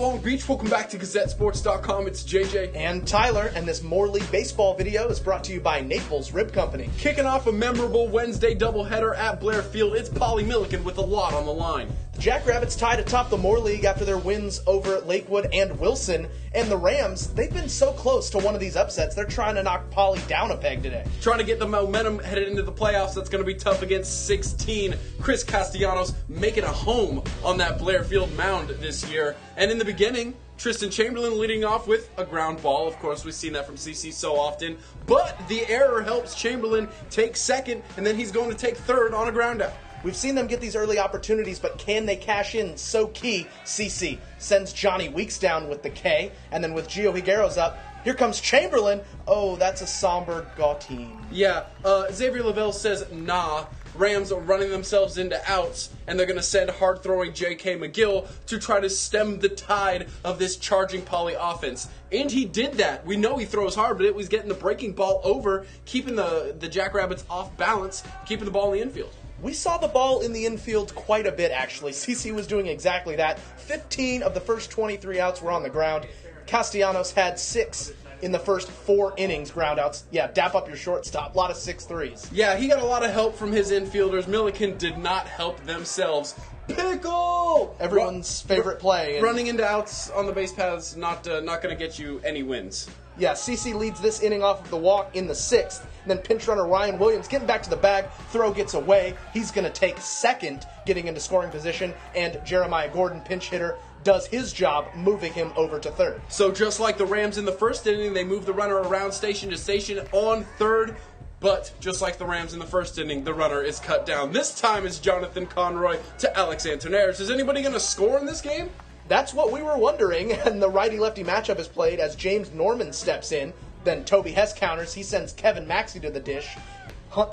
Long Beach? Welcome back to GazetteSports.com. It's JJ. And Tyler, and this More League Baseball video is brought to you by Naples Rib Company. Kicking off a memorable Wednesday doubleheader at Blair Field, it's Millikan with a lot on the line. The Jackrabbits tied atop the More League after their wins over Lakewood and Wilson. And the Rams, they've been so close to one of these upsets, they're trying to knock Poly down a peg today. Trying to get the momentum headed into the playoffs. That's going to be tough against 16. Chris Castellanos making a home on that Blair Field mound this year. And in the beginning, Tristan Chamberlain leading off with a ground ball. Of course, we've seen that from CC so often. But the error helps Chamberlain take second, and then he's going to take third on a ground out. We've seen them get these early opportunities, but can they cash in? So key. CC sends Johnny Weeks down with the K, and then with Gio Higueros up, here comes Chamberlain. Oh, that's a somber Gautine. Yeah, Xavier Lavelle says, nah. Rams are running themselves into outs, and they're going to send hard-throwing J.K. McGill to try to stem the tide of this charging Poly offense. And he did that. We know he throws hard, but it was getting the breaking ball over, keeping the Jackrabbits off balance, keeping the ball in the infield. We saw the ball in the infield quite a bit, actually. CC was doing exactly that. 15 of the first 23 outs were on the ground. Castellanos had 6 in the first 4 innings ground outs. Yeah, dap up your shortstop. A lot of 6-3s. Yeah, he got a lot of help from his infielders. Millikan did not help themselves. Pickle! Everyone's favorite play. Running into outs on the base paths, not going to get you any wins. Yeah, CC leads this inning off of the walk in the 6th. And then pinch runner Ryan Williams getting back to the bag. Throw gets away. He's going to take second, getting into scoring position. And Jeremiah Gordon, pinch hitter, does his job, moving him over to third. So just like the Rams in the first inning, they move the runner around station to station on third. But just like the Rams in the first inning, the runner is cut down. This time it's Jonathan Conroy to Alex Antonares. Is anybody going to score in this game? That's what we were wondering, and the righty-lefty matchup is played as James Norman steps in. Then Toby Hess counters. He sends Kevin Maxey to the dish.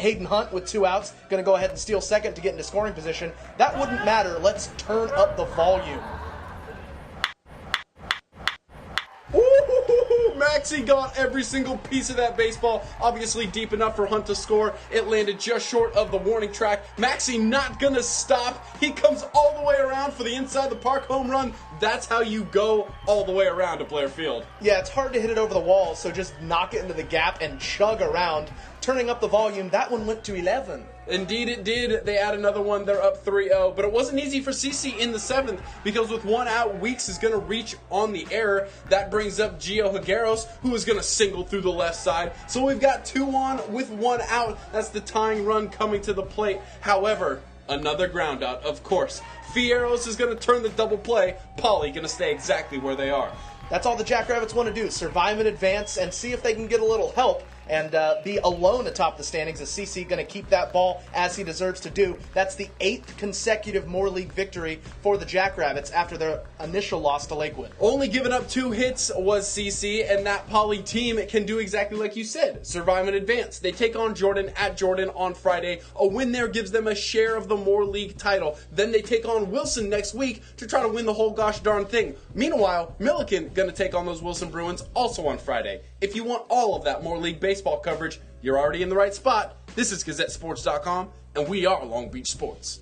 Hayden Hunt with 2 outs, going to go ahead and steal second to get into scoring position. That wouldn't matter. Let's turn up the volume. Maxey got every single piece of that baseball, obviously deep enough for Hunt to score. It landed just short of the warning track. Maxey not gonna stop. He comes all the way around for the inside the park home run. That's how you go all the way around to Blair Field. Yeah, it's hard to hit it over the wall, so just knock it into the gap and chug around. Turning up the volume, that one went to 11. Indeed it did. They add another one. They're up 3-0. But it wasn't easy for CC in the 7th because with 1 out, Weeks is going to reach on the error. That brings up Gio Higueros, who is going to single through the left side. So we've got 2 on with 1 out. That's the tying run coming to the plate. However, another ground out, of course. Fierros is going to turn the double play. Poly going to stay exactly where they are. That's all the Jackrabbits want to do, survive in advance and see if they can get a little help and be alone atop the standings. As CC going to keep that ball as he deserves to do. That's the 8th consecutive More League victory for the Jackrabbits after their initial loss to Lakewood. Only giving up 2 hits was CC, and that Poly team can do exactly like you said, survive in advance. They take on Jordan at Jordan on Friday. A win there gives them a share of the More League title. Then they take on Wilson next week to try to win the whole gosh darn thing. Meanwhile, Millikan going to take on those Wilson Bruins also on Friday. If you want all of that More League baseball coverage, you're already in the right spot. This is GazetteSports.com, and we are Long Beach Sports.